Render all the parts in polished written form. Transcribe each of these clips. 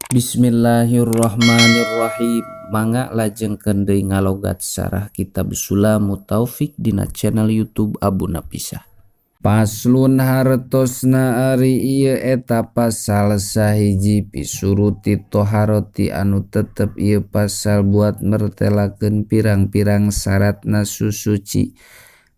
Bismillahirrahmanirrahim. Mangga lajengkeun deui ngalogat sarah kitab Sulamu Taufik dina channel YouTube Abu Napisah. Paslun hartosna ari ieu eta pasal sahiji pisuruti toharoti anu tetep ieu pasal buat mertelakeun pirang-pirang syaratna susuci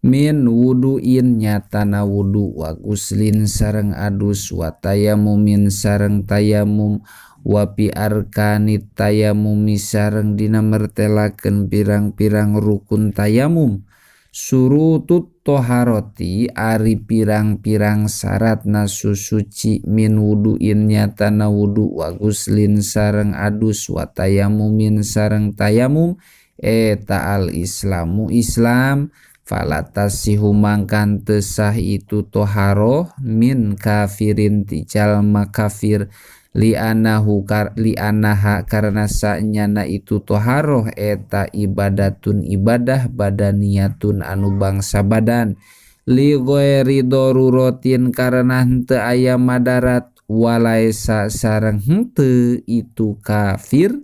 min wuduin nyatana wudu wa guslin sareng adus wa tayamumin sareng tayamum wapi arkanit tayamumi sareng dina mertelakeun pirang-pirang rukun tayamum surutut toharoti ari pirang-pirang syaratna susuci min wuduin nyatana wudu wa guslin sareng adus wa tayamumin sareng tayamum eta al islamu islam falatasihu mangkan teu sah itu toharoh min kafirin ti jalma kafir li'anaha karena sanyana itu toharoh eta ibadatun ibadah badaniyatun anu bangsa badan li ghairi daruratin karena henteu aya madarat walaisa sareng henteu itu kafir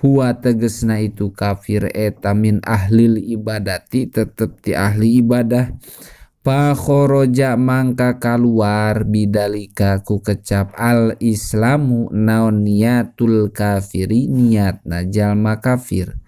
huwa tegesna itu kafir eta min ahlil ibadati tetep ti ahli ibadah fa khoroja mangka kaluar bidalika ku kecap al islamu naon niatul kafiri niatna jalma kafir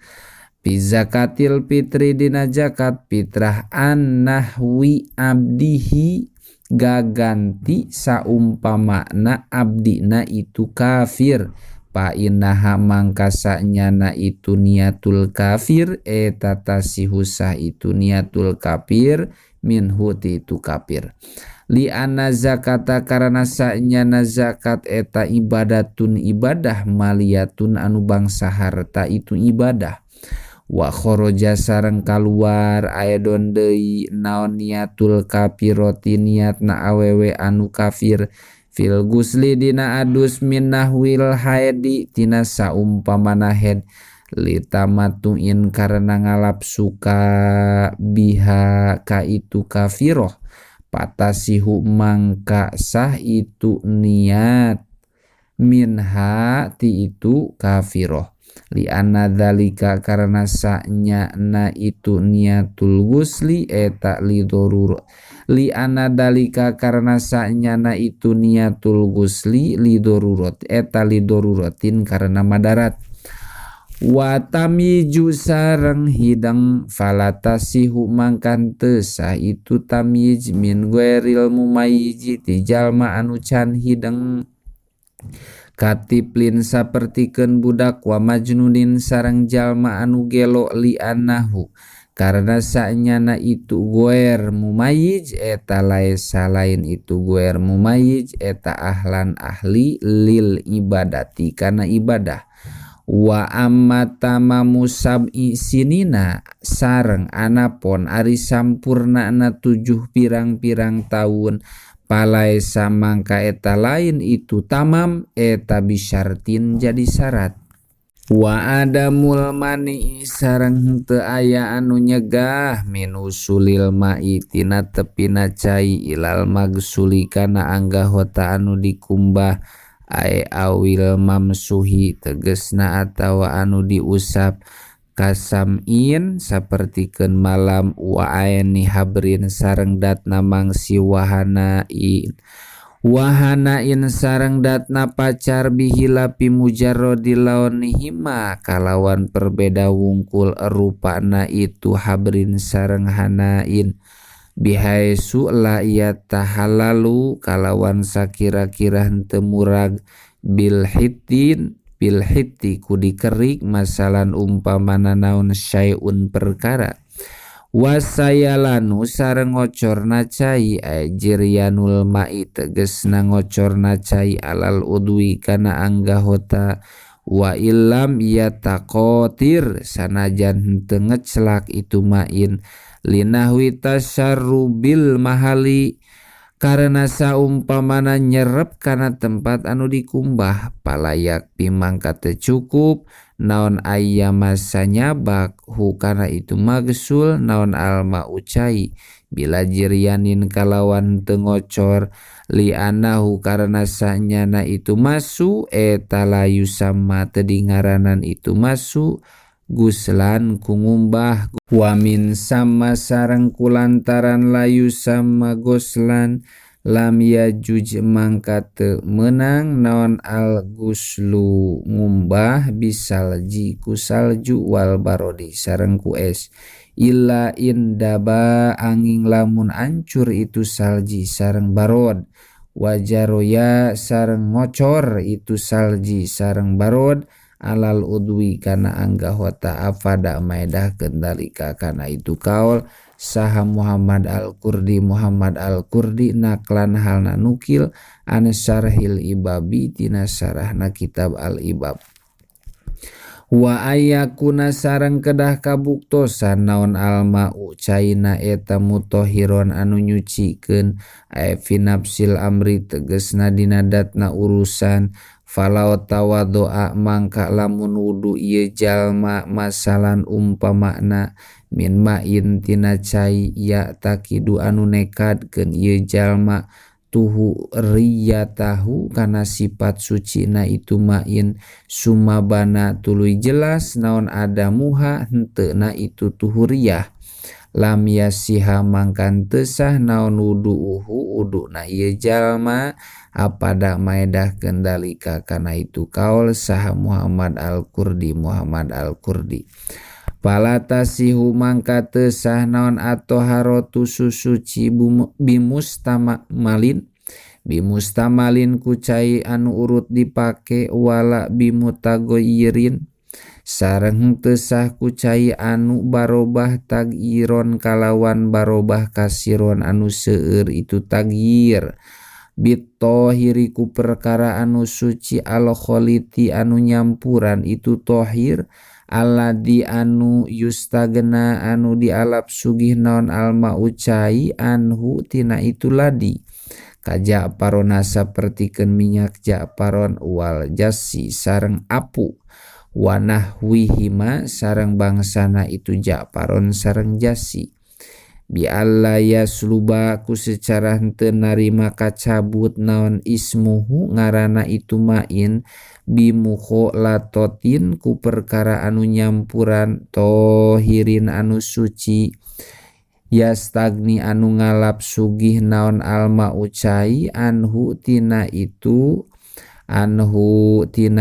fi zakatil fitri dina zakat fitrah an nahwi abdihi gaganti saumpamana abdina itu kafir pa innaha mangka sanyana itu niatul kafir eta tasihusah itu niatul kafir minhu ti itu kafir li anna zakata karena sanyana zakat eta ibadatun ibadah maliyatun anu bangsa harta itu ibadah wa khoroja sareng kaluar aedon deui naon niatul kafiroti niatna awewe anu kafir fil gusli dina adus min nahwil haidi tina saumpamana haid litamatuin karena ngalap suka biha ka itu kafiroh patasihu mangka sah itu niat minha ti itu kafiroh li anna dzalika karena sanya na itu niatul gusli eta li darur li anna dzalika karena sanya na itu niatul gusli li darurat eta li daruratin karena madarat wa tamiju sareng hidang falatasihu mangkan teu sah itu tamyiz min ghairil mumayyiz ti jalma anu can hidang katiplin sapertikeun budak wa majnunin sareng jalma anu gelo li anahu karena sanyana itu ghair mumayyiz eta laisa lain itu ghair mumayyiz eta ahlan ahli lil ibadati kana ibadah wa amma tamamu sab'i sinina sareng anapon ari sampurnana 7 pirang-pirang tahun palaisa mangka eta lain itu tamam eta bisyartin jadi syarat wa adamul mani sareng teu aya anu nyegah min usulil ma'i tina tepina cai ilal magsuli kana anggahota anu dikumbah ai awil mamsuhi tegesna atawa anu diusap kasamin sapertikeun malam wa aini habrin sareng datna mangsi wahanain sareng datna pacar bihilapi mujarrodil launihima kalawan perbeda wungkul rupana itu habrin sareng hanain bihaisu la iya tahalalu kalawan sakira-kira henteu murag bil hitti ku dikerik masalan umpamana naon syai'un perkara wasayalanu sareng ngocorna cai ajriyanul ma'i tegesna ngocorna cai alal udwi kana anggahota wa illam yataqatir sanajan henteu ngeclak itu ma'in linahwi tasyarrubil mahali karena saumpamana nyerep kana tempat anu dikumbah palayak pimangka teu cukup naon aya masa nyabak hu kana itu magsul naon alma ucai bila jirianin kalawan teu ngocor li anahu karena sanyana itu masu eta layu sama teu ngaranan itu masu guslan kungumbah wamin sama sareng kulantaran layu sama goslan lam yajuj mangka teu menang naon al guslu ngumbah bisalji ku salju wal barodi sareng ku es illa indaba angin lamun ancur itu salji sareng barod wajaroya sareng ngocor itu salji sareng barod alal udwi kana anggahota afada maedah kendalika kana itu kaul saha Muhammad Al-Qurdi naklan halna nukil an syarhil ibabi tina syarahna kitab al-ibab wa ayakuna sareng kedah kabuktosan naon alma'u caina eta mutahhiron anu nyucikeun fi nafsil amri tegesna dina datna urusan falau tawadoa mangka lamun wudu ieu jalma masalan umpamana min ma'in tina cai ya takidu anu nekadkeun ieu jalma tuhu riyatahu kana sifat sucina itu ma'in sumabana tuluy jelas naon adamuha henteuna itu tuhuriyah lam yasiha mangkan teu sah naon wuduna ieu jalma apada maedah kendalika kana itu kaul saha Muhammad Al-Qurdi palatasihu mangka teu sah naon atoharotu susuci bimustamalin kucai anu urut dipake wala bimutagoyirin sareng teu sah kucai anu barobah tagiron kalawan barobah kasiron anu seueur itu tagyir bitohiri ku perkara anu suci al-kholiti anu nyampuran itu tohir alladzi anu yustagna anu dialap sugih naon alma ucai anhu tina itu ladi kajaparon sapertikeun minyak japaron wal jasi sareng apu wanahwihima sareng bangsana itu japaron sareng jasi bi alla yasluba ku secara henteu narima kacabut naon ismuhu ngaranna itu main bimukho latotin ku perkara anu nyampuran tohirin anu suci yastagni anu ngalap sugih naon alma ucai anhu tina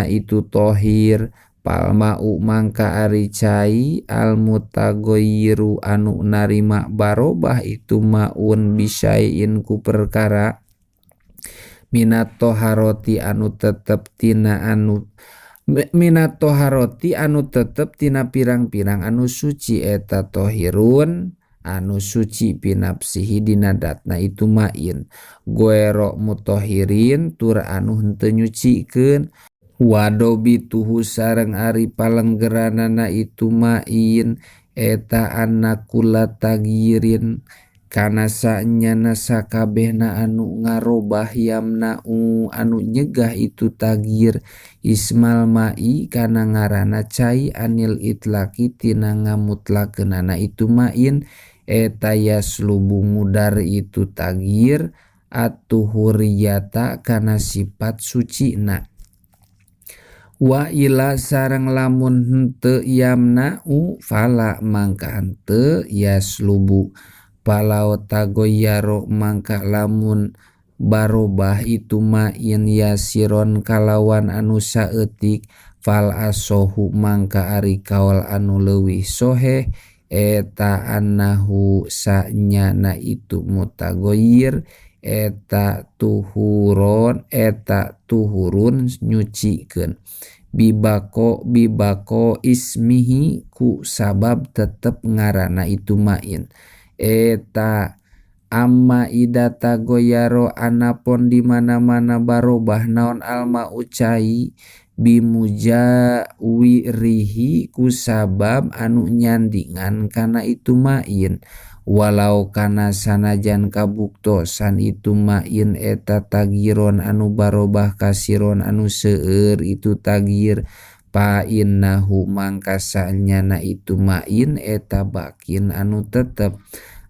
itu tohir palma'u mangka ari cai almutagoyiru anu narima barobah itu maun bisain ku perkara minat toharoti anu tetep tina pirang-pirang anu suci eta tohirun anu suci pinapsihi dina datna itu main goero mutohirin tur anu henteu nyucikeun wadobi tuhu sareng ari palenggeranana itu main eta anakula tagirin kana sanyana sakabehna anu ngarobah yamna'u anu nyegah itu tagir ismal ma'i kana ngaranna cai anil itlaki tina ngamutlakeunana itu main eta yaslubu mudar itu tagir atuhuriyata kana sifat sucina wa ila sareng lamun henteu yamna'u fala mangka henteu yaslubu palau tagoyaro mangka lamun barobah itu main yasiron kalawan anu saeutik fal asohu mangka ari kaul anu leuwih soheh eta annahu sanyana itu mutagoyir eta tuhurun nyucikeun bibako ismihi ku sabab tetep ngaranna itu main eta amma idata goyaro anapon di mana-mana barobah naon alma ucai bimuja wirihi ku sabab anu nyandingan kana itu main walau kana sanajan kabuktosan itu main eta tagiron anu barobah kasiron anu seueur itu tagir fa innahu mangka sanyana itu main eta bakin anu tetep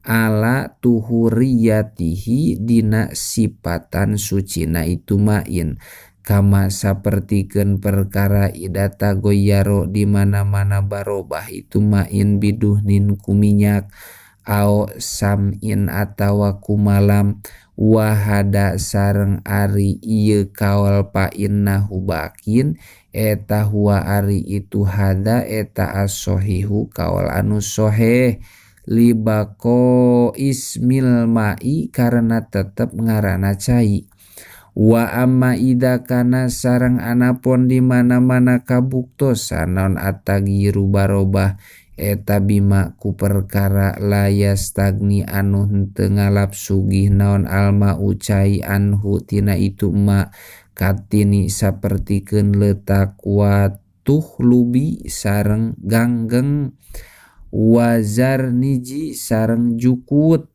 ala tuhuriyatihi dina sipatan sucina itu main kama sapertikeun perkara idata goyaro di mana-mana barobah itu main biduhnin kuminyak au samin atawa kumalam wahada sareng ari ieu kaol pa innahu bakin eta huwa ari itu hada eta as-sohihu kaol anu soheh libako ismil mai karena tetep ngaranna cai. Wa amma ida kana sareng anapun di mana-mana kabuktosan naon atagiru barobah eta bima ku perkara layas tagni anu henteu ngalap sugih naon alma ucai anhu tina itu ma katini sapertikeun letak watuh lubi sareng ganggeng wazar niji sareng jukut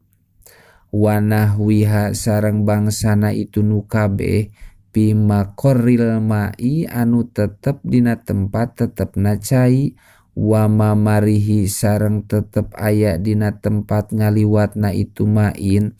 wanahwiha sareng bangsana itu nu kabeh bimakoril mai anu tetep dina tempat tetepna cai wa mamarihi sareng tetep aya dina tempat ngaliwatna itu main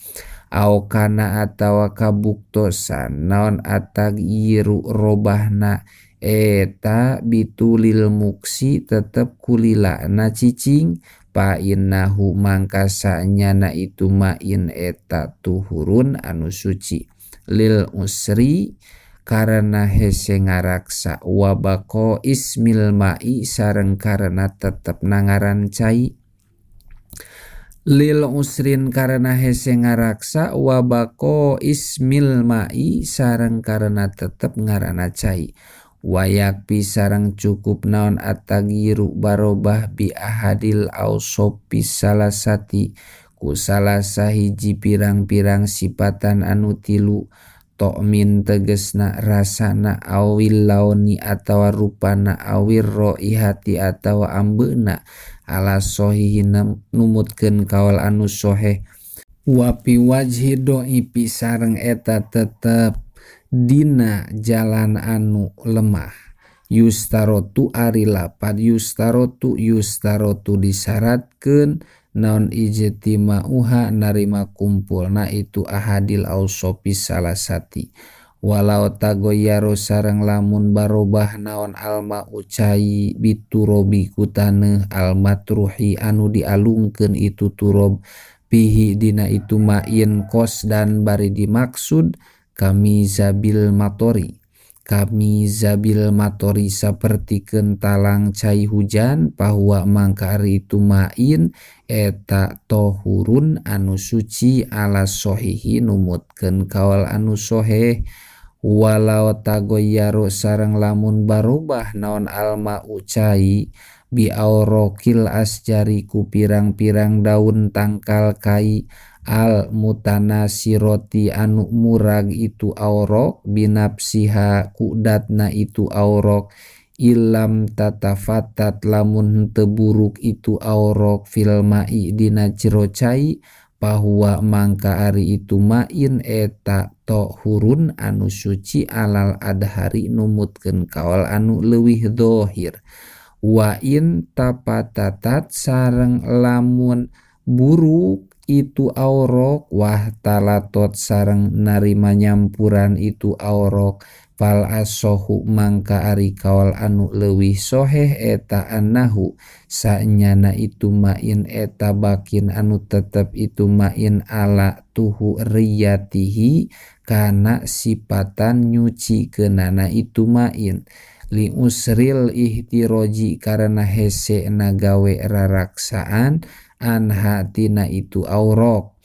au kana atawa kabuktosan naon atagiru robahna eta bitulil muksi tetep kulilana cicing pa innahu mangka sanyana itu main eta tuhurun anu suci lil usri karena hese ngaraksa wabako ismil mai sareng karena tetep nangaran cai lil usrin karena hese ngaraksa wabako ismil mai sareng karena tetep ngarana cai wayak pisarang cukup naon atagiru barobah bi ahadil ausopi salasati ku salah sahiji pirang-pirang sipatan anu tilu tokmin tegesna rasana awil launi atawa rupana awir roihati atawa ambeuna ala sohihin numutkeun kaul anu soheh wapi wajhi doi pisarang eta tetep dina jalan anu lemah yustarotu ari lapad yustarotu disyaratkeun naon ijtima uha narima kumpulna itu ahadil ausopi salasati walau tagoyaro sareng lamun barobah naon alma ucai biturobi kutaneuh almatruhi anu dialungkeun itu turob pihi dina itu main kos dan bari dimaksud kami zabil matori sapertikeun talang cai hujan bahwa mangka ari itu main eta tohurun anu suci ala sohihi numutkeun kaul anu soheh walau tagoyaro sareng lamun barobah naon alma ucai bi aurokil asjari ku pirang-pirang daun tangkal kai al mutanasiroti anu murag itu aurok binapsiha kudatna itu aurok ilam tatafatat lamun teburuk itu aurok fil mai dina jero cai bahwa mangka ari itu main eta tohurun anu suci alal adhari numutkeun kaul anu leuwih dohir wa in tapatatat sareng lamun buruk itu aurok wah talatot sareng narima nyampuran itu aurok fal asohu mangka ari kaul anu leuwih soheh eta annahu sanyana itu main eta bakin anu tetep itu main ala tuhu riyatihi kana sipatan nyuci keunana itu main li usril ihtiroji karena hese nagawe raraksaan anha tina itu aurok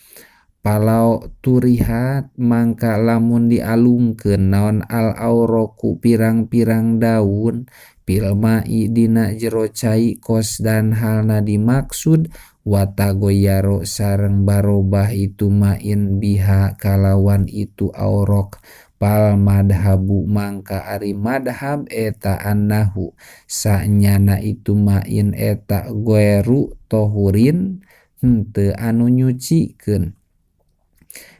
palau turihat mangka lamun dialungkeun naon al auroku pirang-pirang daun pilmai dina jero cai kos dan halna dimaksud watagoyaro sareng barobah itu main biha kalawan itu aurok pal madhabu mangka ari madhab eta annahu sanyana itu main eta goeru tohurin henteu anu nyucikeun.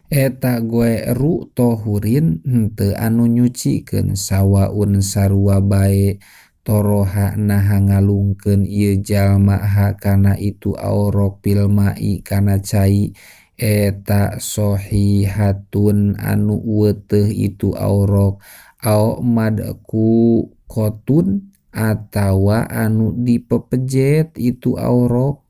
Eta goeru tohurin henteu anu nyucikeun, sawaun sarua bae toroha naha ngalungkeun ieu jalma ha kana itu aurok pilmai kana cai, eta sohihatun anu weuteuh itu aurok, au madku kotun atawa anu dipepejet itu aurok,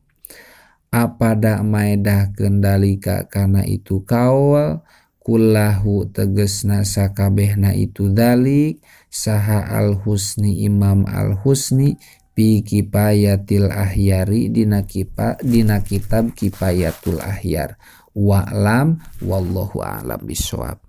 apada maedah kendalika kana itu kaul, kullahu tegesna sakabehna itu dalik, saha al-husni Imam al-Husni fi kifayatil ahyari dina kitab kifayatul ahyar. Wa'lam wallahu a'lam bishawab.